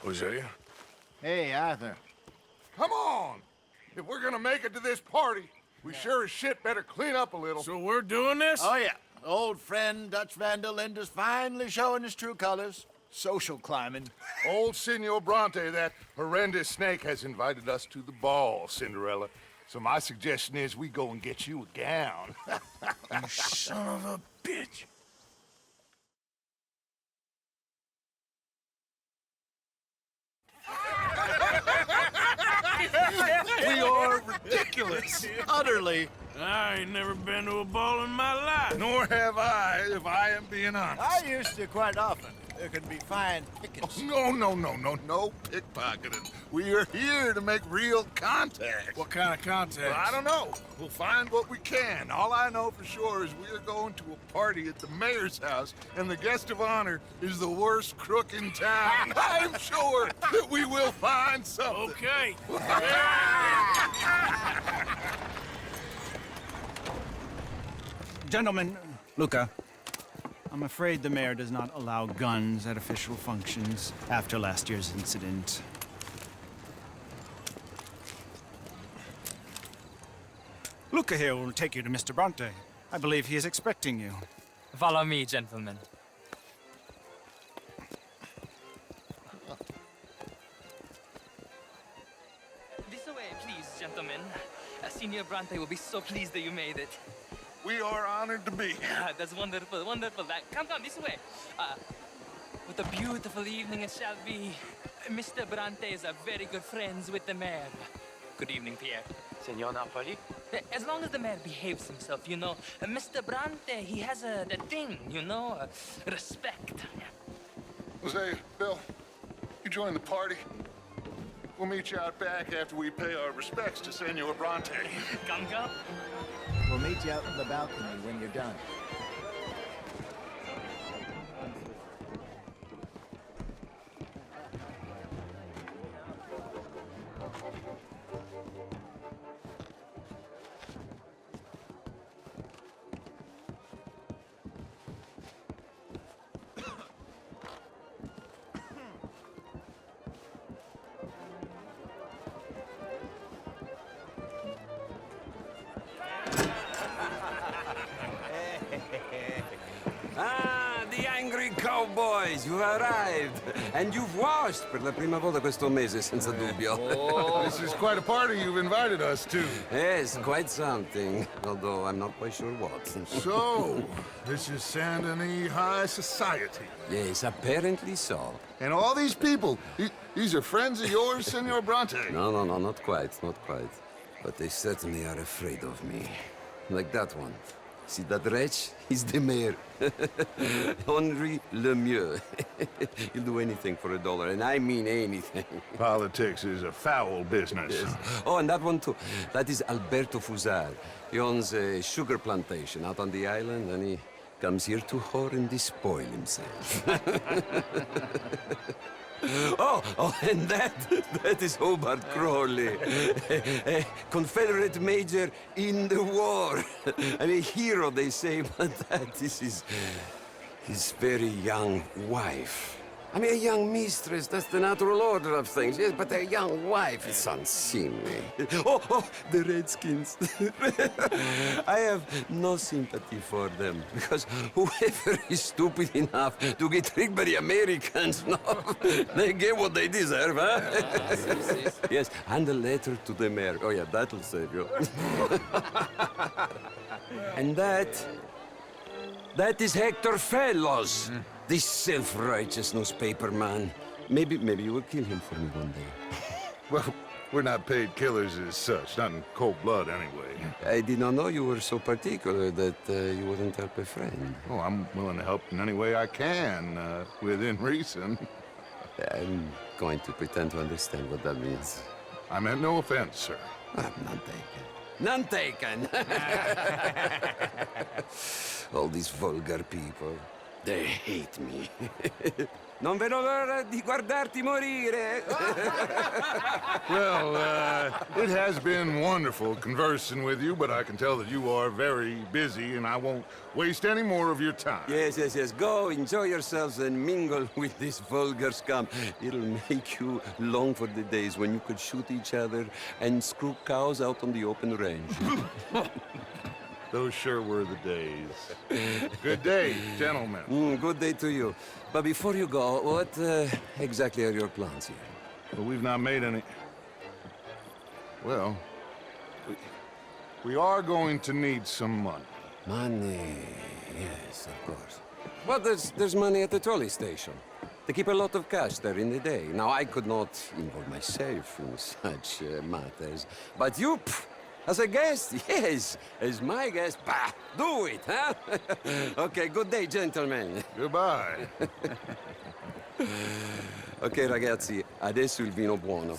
Hosea? Hey, Arthur. Come on! If we're gonna make it to this party, we sure as shit better clean up a little. So we're doing this? Oh, yeah. Old friend Dutch Van der Linde's finally showing his true colors. Social climbing. Old Senor Bronte, that horrendous snake, has invited us to the ball, Cinderella. So my suggestion is we go and get you a gown. You son of a bitch. We are ridiculous. Utterly. I ain't never been to a ball in my life. Nor have I, if I am being honest. I used to quite often. There can be fine pickets. No pickpocketing. We are here to make real contact. What kind of contact? Well, I don't know. We'll find what we can. All I know for sure is we are going to a party at the mayor's house, and the guest of honor is the worst crook in town. I'm sure that we will find something. Okay. Gentlemen, Luca, I'm afraid the mayor does not allow guns at official functions after last year's incident. Luca here will take you to Mr. Bronte. I believe he is expecting you. Follow me, gentlemen. This way, please, gentlemen. Senior Bronte will be so pleased that you made it. We are honored to be here. That's wonderful, wonderful. Come, this way. What a beautiful evening it shall be. Mr. Bronte is a very good friends with the mayor. Good evening, Pierre. Senor Napoli? As long as the mayor behaves himself, you know. Mr. Bronte, he has that thing, you know, respect. Jose, Bill, you join the party. We'll meet you out back after we pay our respects to Senor Bronte. Come. We'll meet you out in the balcony when you're done. Ah, the angry cowboys, you've arrived. And you've washed per la prima volta questo mese, senza dubbio. This is quite a party you've invited us to. Yes, quite something. Although I'm not quite sure what. So, this is Saint Denis High Society. Yes, apparently so. And all these people, these are friends of yours, Senor Bronte? No, not quite, not quite. But they certainly are afraid of me. Like that one. See that wretch? He's the mayor. Henri Lemieux. He'll do anything for $1, and I mean anything. Politics is a foul business. Yes. Oh, and that one too. That is Alberto Fusar. He owns a sugar plantation out on the island, and he comes here to whore and despoil himself. Oh, and that is Hobart Crawley, a Confederate major in the war. And a hero, they say, but that is his very young wife. I mean, a young mistress, that's the natural order of things, yes, but a young wife is unseemly. Oh, the Redskins. I have no sympathy for them, because whoever is stupid enough to get tricked by the Americans, no, they get what they deserve, huh? Yes, and a letter to the mayor. Oh, yeah, that'll save you. And that is Hector Fellows. This self-righteous newspaper man. Maybe you will kill him for me one day. Well, we're not paid killers as such, not in cold blood anyway. I did not know you were so particular that you wouldn't help a friend. Oh, I'm willing to help in any way I can, within reason. I'm going to pretend to understand what that means. I meant no offense, sir. None taken. None taken! All these vulgar people. They hate me. Non vedo l'ora di guardarti morire. Well, it has been wonderful conversing with you, but I can tell that you are very busy, and I won't waste any more of your time. Yes, yes, yes. Go, enjoy yourselves, and mingle with this vulgar scum. It'll make you long for the days when you could shoot each other and screw cows out on the open range. Those sure were the days. Good day, gentlemen. Good day to you. But before you go, what exactly are your plans here? Well, we've not made any... Well, we are going to need some money. Money, yes, of course. Well, there's money at the trolley station. They keep a lot of cash there in the day. Now, I could not involve myself in such matters. But you, as a guest, yes, as my guest, bah, do it, huh? Okay, good day, gentlemen. Goodbye. Ok, ragazzi, adesso il vino buono.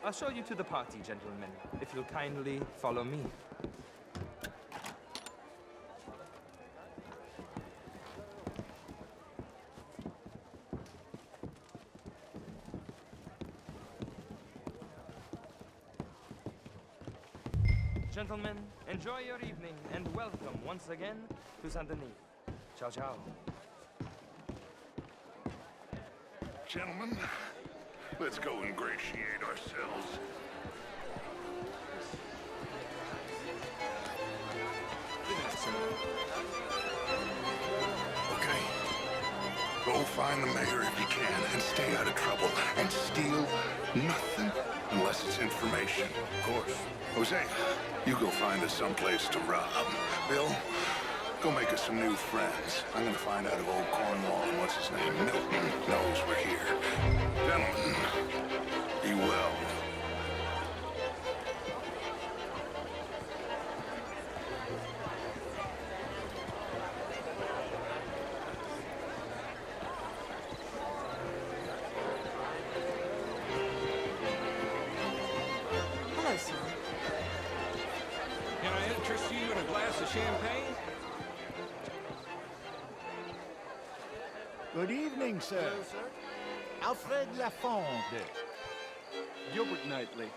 I'll show you to the party, gentlemen, if you'll kindly follow me. Gentlemen, enjoy your evening and welcome once again to Saint Denis. Ciao, ciao. Gentlemen, let's go ingratiate ourselves. Okay. Go find the mayor if you can and stay out of trouble. And steal nothing unless it's information. Of course. Jose, you go find us someplace to rob. Bill, go make us some new friends. I'm gonna find out if old Cornwall and what's his name, Milton, knows we're here. Gentlemen, be well. Hello, sir. Can I interest you in a glass of champagne? Good evening, sir. Hello, sir. Alfred Lafonde. Gilbert Knightley.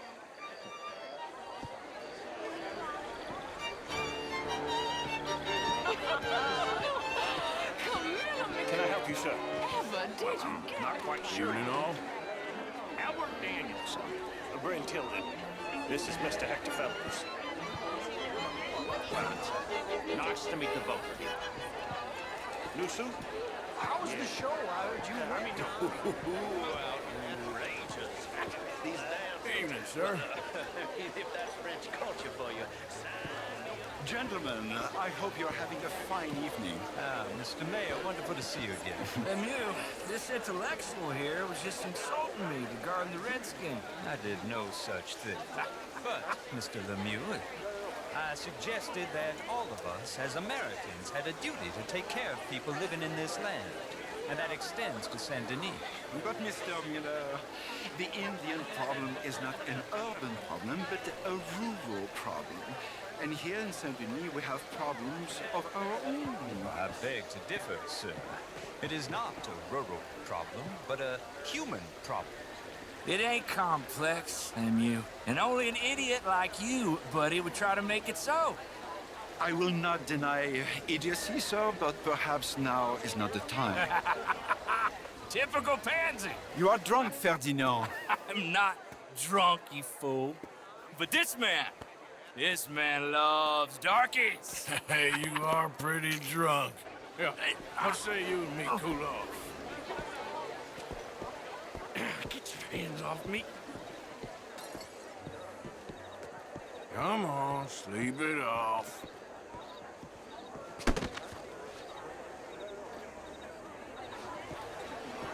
Can I help you, sir? Well, I'm Not quite sure, you know. Albert Daniels, Bryn Gilded. This is Mr. Hector Fellows. Nice to meet the both of you. New suit? How was the show? I heard you I mean, Outrageous. These damn Evening, sir. if that's French culture for you. Gentlemen, I hope you're having a fine evening. Mr. Mayor, wonderful to see you again. Lemieux, this intellectual here was just insulting me regarding the Redskin. I did no such thing. But, Mr. Lemieux, I suggested that all of us, as Americans, had a duty to take care of people living in this land. And that extends to Saint Denis. But, Mr. Miller, the Indian problem is not an urban problem, but a rural problem. And here in Saint-Denis, we have problems of our own. I beg to differ, sir. It is not a rural problem, but a human problem. It ain't complex, Lemieux. And only an idiot like you, buddy, would try to make it so. I will not deny idiocy, sir, but perhaps now is not the time. Typical pansy. You are drunk, Ferdinand. I'm not drunk, you fool. But this man loves darkies. Hey, you are pretty drunk. Yeah, hey, what say you and me cool off? Get your hands off me. Come on, sleep it off.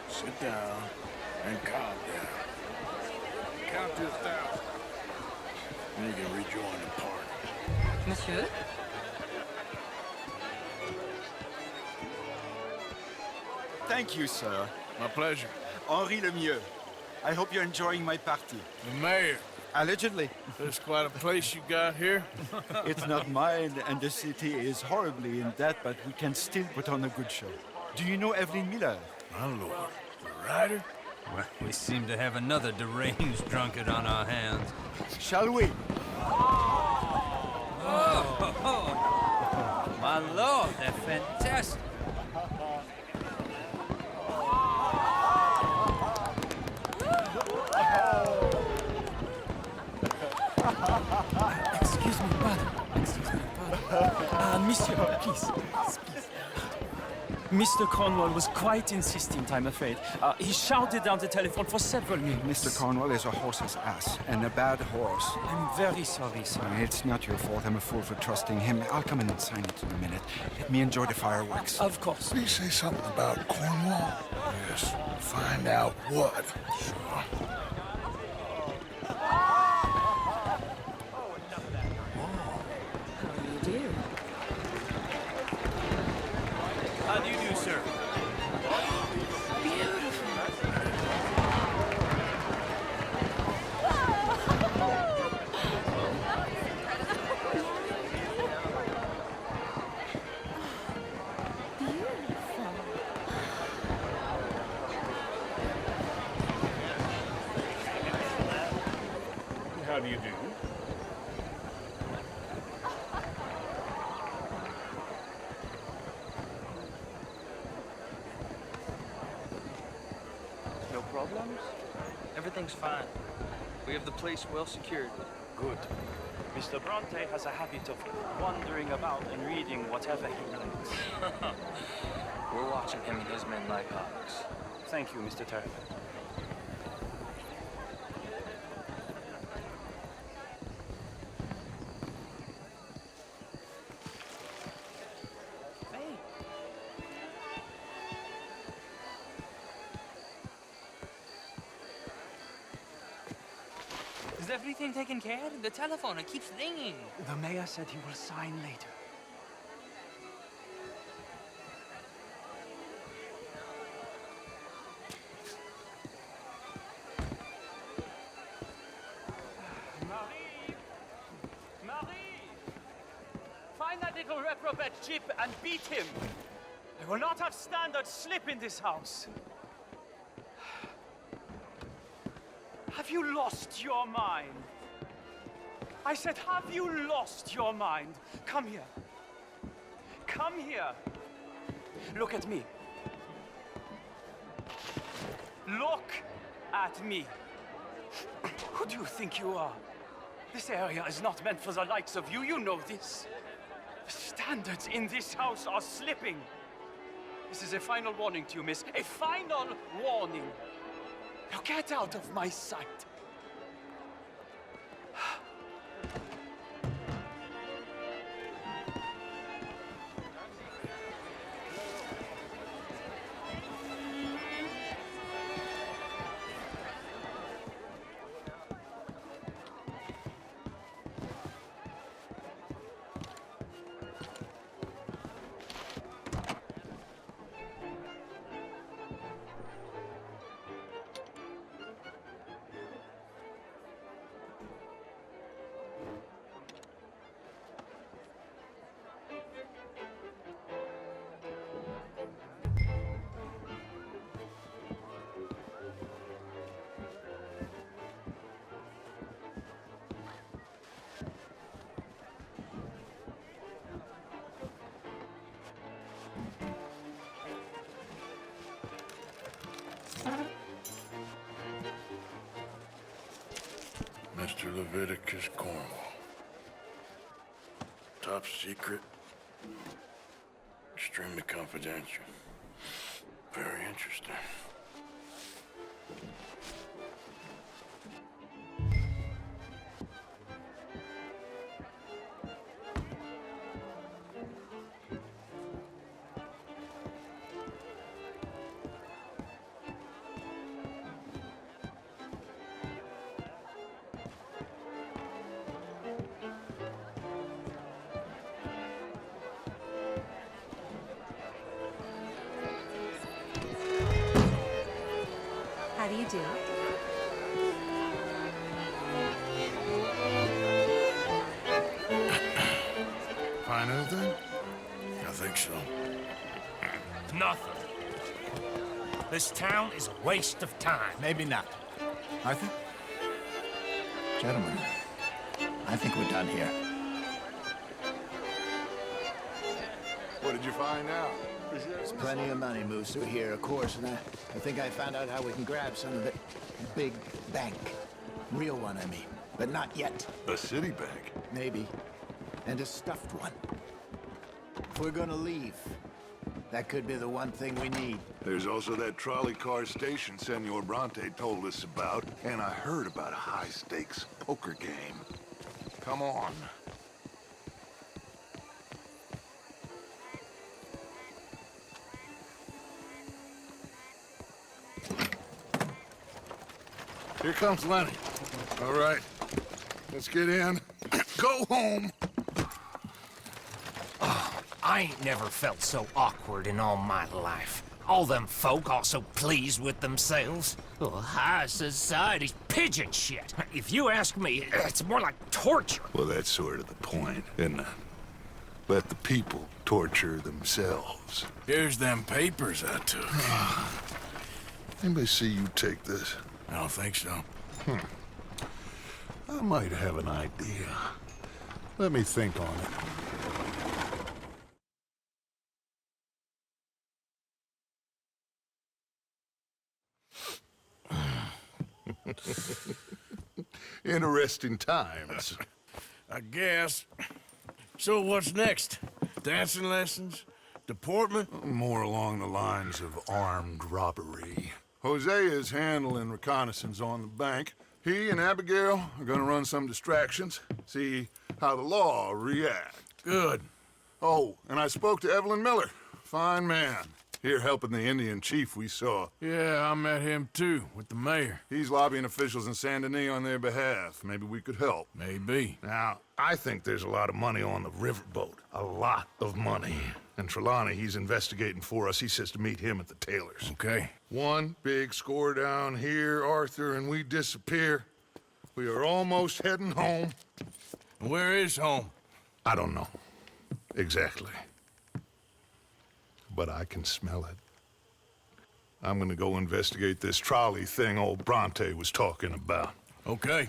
Sit down and calm down. Count to 1,000. Then you can rejoin the party. Monsieur? Thank you, sir. My pleasure. Henri Lemieux. I hope you're enjoying my party. The mayor. Allegedly. There's quite a place you got here. It's not mine, and the city is horribly in debt, but we can still put on a good show. Do you know Evelyn Miller? My lord. The rider? Well, we seem to have another deranged drunkard on our hands. Shall we? My lord, they're fantastic. Excuse me, pardon. Excuse me, pardon. Monsieur, please. Mr. Cornwall was quite insistent, I'm afraid. He shouted down the telephone for several minutes. Mr. Cornwall is a horse's ass, and a bad horse. I'm very sorry, sir. It's not your fault. I'm a fool for trusting him. I'll come in and sign it in a minute. Let me enjoy the fireworks. Of course. Did he say something about Cornwall? Yes. Find out what. Sure. How do you do, sir? How do you do? No problems? Everything's fine. We have the place well secured. Good. Mr. Bronte has a habit of wandering about and reading whatever he likes. We're watching him and his men like hawks. Thank you, Mr. Turner. Is everything taken care of? The telephone, it keeps ringing. The mayor said he will sign later. Marie! Marie! Find that little reprobate Chip and beat him. I will not have standards slip in this house. Have you lost your mind? I said, have you lost your mind? Come here. Come here. Look at me. Look at me. Who do you think you are? This area is not meant for the likes of you. You know this. The standards in this house are slipping. This is a final warning to you, miss. A final warning. Now get out of my sight. Mr. Leviticus Cornwall. Top secret. Extremely confidential. Very interesting. How do you do? Nothing. This town is a waste of time. Maybe not. Arthur? Gentlemen, I think we're done here. What did you find out? There's plenty of money moves through here, of course, and I think I found out how we can grab some of it. A big bank. Real one, I mean. But not yet. A city bank? Maybe. And a stuffed one. If we're gonna leave, that could be the one thing we need. There's also that trolley car station Senor Bronte told us about, and I heard about a high-stakes poker game. Come on. Here comes Lenny. All right, let's get in. Go home. I ain't never felt so awkward in all my life. All them folk all so pleased with themselves. Oh, high society's pigeon shit. If you ask me, it's more like torture. Well, that's sort of the point, isn't it? Let the people torture themselves. Here's them papers I took. Anybody see you take this? I don't think so. I might have an idea. Let me think on it. Interesting times. I guess. So what's next? Dancing lessons? Deportment? More along the lines of armed robbery. Hosea is handling reconnaissance on the bank. He and Abigail are gonna run some distractions, see how the law reacts. Good. Oh, and I spoke to Evelyn Miller. Fine man. Here helping the Indian chief we saw. Yeah, I met him too, with the mayor. He's lobbying officials in Saint Denis on their behalf. Maybe we could help. Maybe. Now, I think there's a lot of money on the riverboat. A lot of money. And Trelawney, he's investigating for us. He says to meet him at the Taylor's. Okay. One big score down here, Arthur, and we disappear. We are almost heading home. Where is home? I don't know. Exactly. But I can smell it. I'm gonna go investigate this trolley thing old Bronte was talking about. Okay.